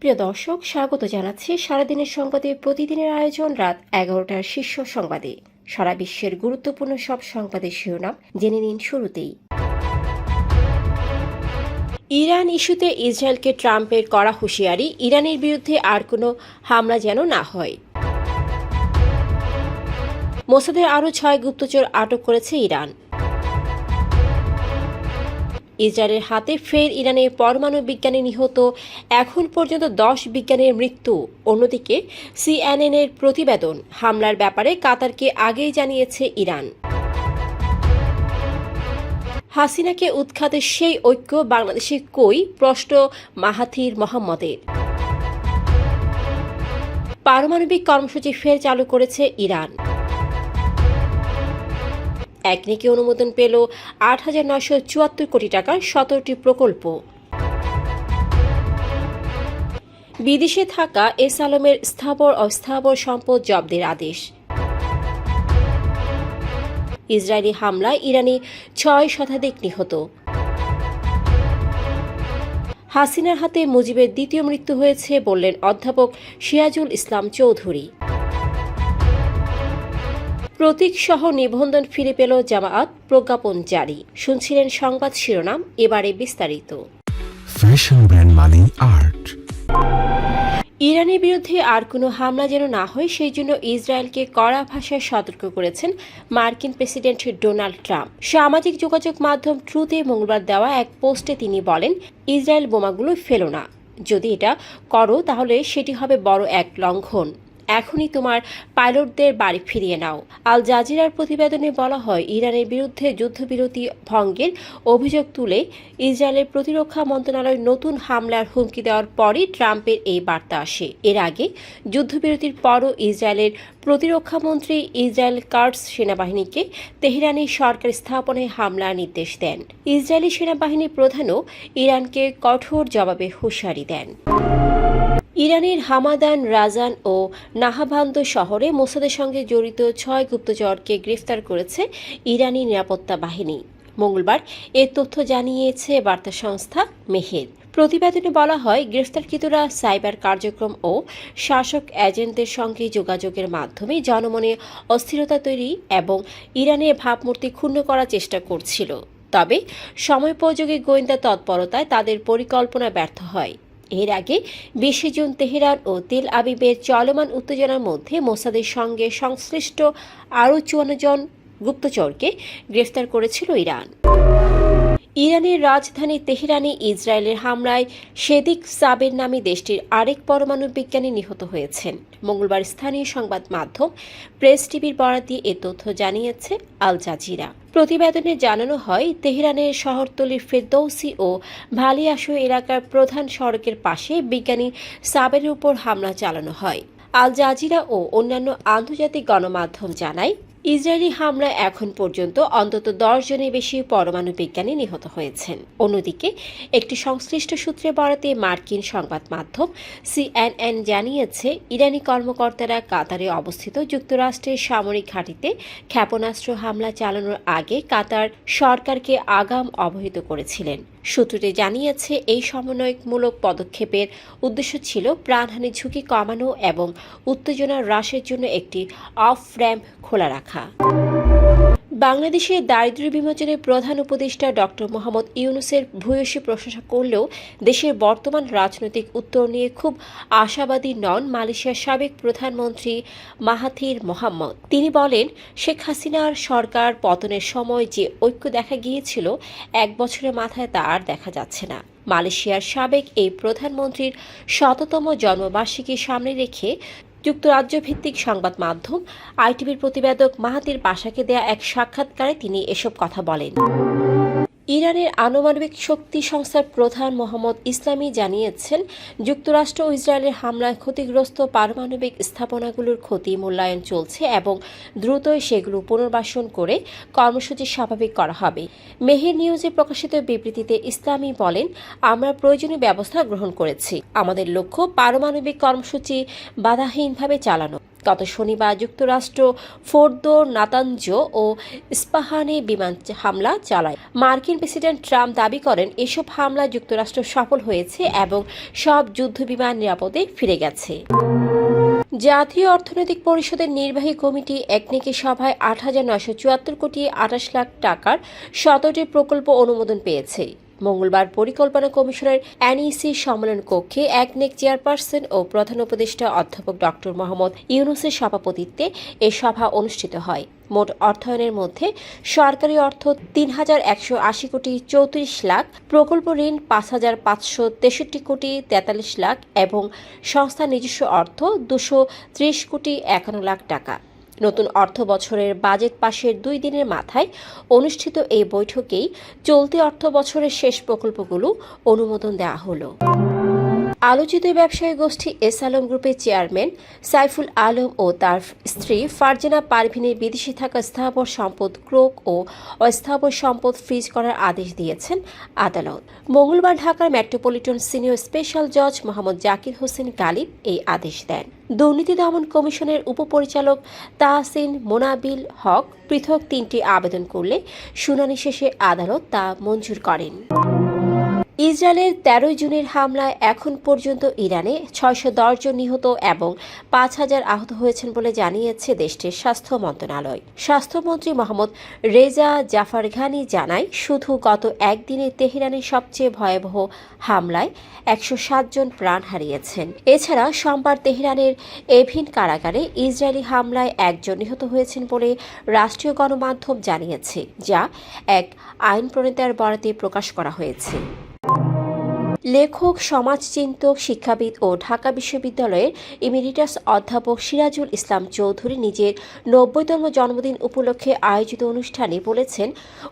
প্রিয় দর্শক, স্বাগত জানাচ্ছি সারাদিনের সংবাদে প্রতিদিনের আয়োজন রাত 11টার শীর্ষ সংবাদে। সারা বিশ্বের গুরুত্বপূর্ণ সব সংবাদের শিরোনাম জেনে নিন শুরুতেই। ইরান ইস্যুতে ইসরায়েলকে ট্রাম্পের কড়া হুঁশিয়ারি, ইরানের বিরুদ্ধে আর কোনো হামলা যেন না হয়। মোসাদের আরও 6 গুপ্তচর আটক করেছে ইরান। ইসরায়েলের হাতে ফের ইরানের পরমাণু বিজ্ঞানী নিহত, এখন পর্যন্ত 10 বিজ্ঞানীর মৃত্যু। অন্যদিকে সিএনএনের প্রতিবেদন, হামলার ব্যাপারে কাতারকে আগেই জানিয়েছে ইরান। হাসিনাকে উৎখাতের সেই ঐক্য বাংলাদেশে কই, প্রশ্ন মাহাথির মোহাম্মদের। পারমাণবিক কর্মসূচি ফের চালু করেছে ইরান। একনেকে অনুমোদন পেল 8,974 কোটি টাকার 17টি প্রকল্প। বিদেশে থাকা এস আলমের স্থাবর অস্থাবর সম্পদ জব্দের আদেশ। ইসরায়েলি হামলায় ইরানি 6 শতাধিক নিহত। হাসিনার হাতে মুজিবের দ্বিতীয় মৃত্যু হয়েছে বললেন অধ্যাপক সিরাজুল ইসলাম চৌধুরী। প্রতীক সহ নিবন্ধন ফিরে পেল জামায়াত, প্রজ্ঞাপন জারি। শুনছিলেন সংবাদ শিরোনাম, এবারে বিস্তারিত। ফ্যাশন ব্র্যান্ড মানে আর্ট। ইরানের বিরুদ্ধে আর কোনো হামলা যেন না হয়, সেই জন্য ইসরায়েলকে কড়া ভাষায় সতর্ক করেছেন মার্কিন প্রেসিডেন্ট ডোনাল্ড ট্রাম্প। সামাজিক যোগাযোগ মাধ্যম ট্রুথে মঙ্গলবার দেওয়া এক পোস্টে তিনি বলেন, ইসরায়েল বোমাগুলো ফেলো না, যদি এটা করো তাহলে সেটি হবে বড় এক লঙ্ঘন। এখনই তোমার পাইলটদের বাড়ি ফিরিয়ে নাও। আল জাজিরার প্রতিবেদনে বলা হয়, ইরানের বিরুদ্ধে যুদ্ধবিরতি ভঙ্গের অভিযোগ তুলে ইসরায়েলের প্রতিরক্ষা মন্ত্রণালয় নতুন হামলার হুমকি দেওয়ার পরই ট্রাম্পের এই বার্তা আসে। এর আগে যুদ্ধবিরতির পরও ইসরায়েলের প্রতিরক্ষা মন্ত্রী ইসরায়েল কার্টস সেনাবাহিনীকে তেহরানি সরকার স্থাপনায় হামলার নির্দেশ দেন। ইসরায়েলি সেনাবাহিনীর প্রধানও ইরানকে কঠোর জবাবে হুঁশিয়ারি দেন। ইরানের হামাদান, রাজান ও নাহাভান্দ শহরে মোসাদের সঙ্গে জড়িত 6 গুপ্তচরকে গ্রেফতার করেছে ইরানি নিরাপত্তা বাহিনী। মঙ্গলবার এ তথ্য জানিয়েছে বার্তা সংস্থা মেহের। প্রতিবেদনে বলা হয়, গ্রেফতারকৃতরা সাইবার কার্যক্রম ও শাসক এজেন্টদের সঙ্গে যোগাযোগের মাধ্যমে জনমনে অস্থিরতা তৈরি এবং ইরানের ভাবমূর্তি ক্ষুণ্ণ করার চেষ্টা করছিল। তবে সময়োপযোগী গোয়েন্দা তৎপরতায় তাদের পরিকল্পনা ব্যর্থ হয়। এর আগে 20 জুন তেহরান ও তেল আবিবের চলমান উত্তেজনার মধ্যে মোসাদের সঙ্গে সংশ্লিষ্ট আরও 54 জন গুপ্তচরকে গ্রেফতার করেছিল ইরান। ইরানের রাজধানী তেহরানে ইসরায়েলের হামলায় সেদিক সাবের নামে দেশটির আরেক পরমাণু বিজ্ঞানী নিহত হয়েছেন। মঙ্গলবার স্থানীয় সংবাদ মাধ্যম প্রেস টিভির বরাত দিয়ে এ তথ্য জানিয়েছে আল জাজিরা। প্রতিবেদনে জানানো হয়, তেহরানের শহরতলির ফেরদৌসি ও ভালিয়াশো এলাকার প্রধান সড়কের পাশে বিজ্ঞানী সাবেরের উপর হামলা চালানো হয়। আল জাজিরা ও অন্যান্য আন্তর্জাতিক গণমাধ্যম জানায়, ইসরায়েলি হামলায় এখন পর্যন্ত অন্তত 10 জনের বেশি পরমাণু বিজ্ঞানী নিহত হয়েছেন। অন্যদিকে একটি সংশ্লিষ্ট সূত্রে বরাতে মার্কিন সংবাদ মাধ্যম সিএনএন জানিয়েছে, ইরানি কর্মকর্তারা কাতারে অবস্থিত যুক্তরাষ্ট্রের সামরিক ঘাঁটিতে ক্ষেপণাস্ত্র হামলা চালানোর আগে কাতার সরকারকে আগাম অবহিত করেছিলেন। সূত্রটি জানিয়েছে, এই সমন্বয়মূলক পদক্ষেপের উদ্দেশ্য ছিল প্রাণহানির ঝুঁকি কমানো এবং উত্তেজনা হ্রাসের জন্য একটি অফ র্যাম্প খোলা রাখা। বাংলাদেশের দারিদ্র্য বিমোচনের প্রধান উপদেষ্টা ডক্টর মোহাম্মদ ইউনূসের ভূয়সী প্রশংসা করলেও দেশের বর্তমান রাজনৈতিক উত্তর নিয়ে খুব আশাবাদী নন মালয়েশিয়ার সাবেক প্রধানমন্ত্রী মাহাথির মোহাম্মদ। তিনি বলেন, শেখ হাসিনার সরকার পতনের সময় যে ঐক্য দেখা গিয়েছিল, 1 বছরের মাথায় তা আর দেখা যাচ্ছে না। মালয়েশিয়ার সাবেক এই প্রধানমন্ত্রীর 100তম জন্মবার্ষিকী সামনে রেখে যুক্তরাজ্য ভিত্তিক সংবাদ মাধ্যম আইটিভির প্রতিবেদক মাহাথির পাশাকে দেয়া এক সাক্ষাৎকারে তিনি এসব কথা বলেন। ইরানের আণবিক শক্তি সংস্থার প্রধান মোহাম্মদ ইসলামি জানিয়েছেন, যুক্তরাষ্ট্র ও ইসরায়েলের হামলায় ক্ষতিগ্রস্ত পারমাণবিক স্থাপনাগুলোর ক্ষতি মূল্যায়ন চলছে এবং দ্রুতই সেগুলো পুনর্বাসন করে কর্মসূচি স্বাভাবিক করা হবে। মেহের নিউজে প্রকাশিত বিবৃতিতে ইসলামি বলেন, আমরা প্রয়োজনীয় ব্যবস্থা গ্রহণ করেছি। আমাদের লক্ষ্য পারমাণবিক কর্মসূচি বাধাহীনভাবে চালানো। গত শনিবার যুক্তরাষ্ট্র ফোর্দো, নাতানজ ও ইস্পাহানে বিমান হামলা চালায়। মার্কিন প্রেসিডেন্ট ট্রাম্প দাবি করেন এসব হামলায় যুক্তরাষ্ট্র সফল হয়েছে এবং সব যুদ্ধবিমান নিরাপদে ফিরে গেছে। জাতীয় অর্থনৈতিক পরিষদের নির্বাহী কমিটি একনেকের সভায় ৮,৯৭৪ কোটি ২৮ লাখ টাকার ১৭টি প্রকল্প অনুমোদন পেয়েছে। মঙ্গলবার পরিকল্পনা কমিশনের এনইসি সম্মেলন কক্ষে একনেক চেয়ারপারসন ও প্রধান উপদেষ্টা অধ্যাপক ডক্টর মোহাম্মদ ইউনূসের সভাপতিত্বে এ সভা অনুষ্ঠিত হয়। মোট অর্থায়নের মধ্যে সরকারি অর্থ ৩,১৮০ কোটি ৩৪ লাখ, প্রকল্প ঋণ ৫,৫৬৩ কোটি ৪৩ লাখ এবং সংস্থার নিজস্ব অর্থ ২৩০ কোটি ৫১ লাখ টাকা। নতুন অর্থ বছরের বাজেট পাশের ২ দিনের মাথায় অনুষ্ঠিত এই বৈঠকেই চলতি অর্থ বছরের শেষ প্রকল্পগুলো অনুমোদন দেওয়া হলো। আলোচিত ব্যবসায়ী গোষ্ঠী এস আলম গ্রুপের চেয়ারম্যান সাইফুল আলম ও তার স্ত্রী ফারজানা পারভিনের বিদেশে থাকা স্থাবর সম্পদ ক্রোক ও অস্থাবর সম্পদ ফ্রিজ করার আদেশ দিয়েছেন আদালত। মঙ্গলবার ঢাকার মেট্রোপলিটন সিনিয়র স্পেশাল জজ মোহাম্মদ জাকির হোসেন গালিব এই আদেশ দেন। দুর্নীতি দমন কমিশনের উপপরিচালক তাহসিন মোনাবিল হক পৃথক ৩টি আবেদন করলে শুনানি শেষে আদালত তা মঞ্জুর করেন। ইসরায়েলের ১৩ জুনের হামলায় এখন পর্যন্ত ইরানে ৬১০ জন নিহত এবং ৫,০০০ আহত হয়েছেন বলে জানিয়েছে দেশটির স্বাস্থ্য মন্ত্রণালয়। স্বাস্থ্যমন্ত্রী মোহাম্মদ রেজা জাফারঘানি জানায়, শুধু গত একদিনে তেহরানের সবচেয়ে ভয়াবহ হামলায় ১০৭ জন প্রাণ হারিয়েছেন। এছাড়া সোমবার তেহরানের এভিন কারাগারে ইসরায়েলি হামলায় ১ জন নিহত হয়েছেন বলে রাষ্ট্রীয় গণমাধ্যম জানিয়েছে, যা এক আইন প্রণেতার বরাতে প্রকাশ করা হয়েছে। লেখক, সমাজচিন্তক, শিক্ষাবিদ ও ঢাকা বিশ্ববিদ্যালয়ের ইমেরিটাস অধ্যাপক সিরাজুল ইসলাম চৌধুরী নিজের ৯০তম জন্মদিন উপলক্ষে আয়োজিত অনুষ্ঠানে বলেছেন,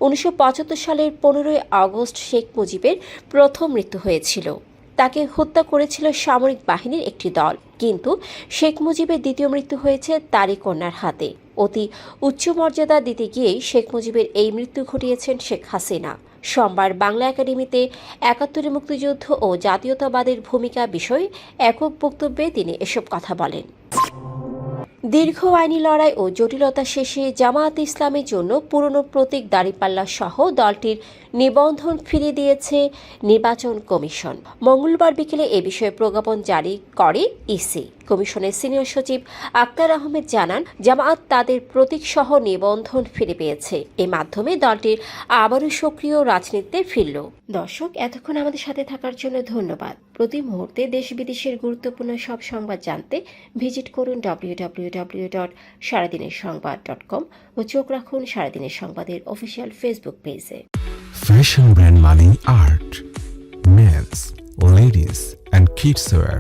১৯৭৫ সালের ১৫ই আগস্ট শেখ মুজিবের প্রথম মৃত্যু হয়েছিল। তাকে হত্যা করেছিল সামরিক বাহিনীর একটি দল, কিন্তু শেখ মুজিবের দ্বিতীয় মৃত্যু হয়েছে তারই কন্যার হাতে। অতি উচ্চ মর্যাদা দিতে গিয়েই শেখ মুজিবের এই মৃত্যু ঘটিয়েছেন শেখ হাসিনা। সোমবার বাংলা একাডেমিতে ৭১ মুক্তিযুদ্ধ ও জাতীয়তাবাদের ভূমিকা বিষয়ে একক বক্তব্যে তিনি এসব কথা বলেন। দীর্ঘ আইনি লড়াই ও জটিলতা শেষে জামায়াতে ইসলামের জন্য পুরনো প্রতীক দাঁড়িপাল্লা সহ দলটির নিবন্ধন ফিরিয়ে দিয়েছে নির্বাচন কমিশন। মঙ্গলবার বিকেলে এ বিষয়ে প্রজ্ঞাপন জারি করে ইসি। কমিশনের সিনিয়র সচিব আক্তার আহমেদ জানান, জামায়াত তাদের প্রতীক সহ নিবন্ধন ফিরে পেয়েছে। এর মাধ্যমে দলটির আবারও সক্রিয় রাজনীতিতে ফিরল। দর্শক, এতক্ষণ আমাদের সাথে থাকার জন্য ধন্যবাদ। প্রতি মুহূর্তে দেশ বিদেশের গুরুত্বপূর্ণ সব সংবাদ জানতে ভিজিট করুন www.সারাদিনেরসংবাদ.com ও চোখ রাখুন সারাদিনের সংবাদের অফিসিয়াল ফেসবুক পেজে। Fashion brand Mali Art. Men's, ladies and kids wear.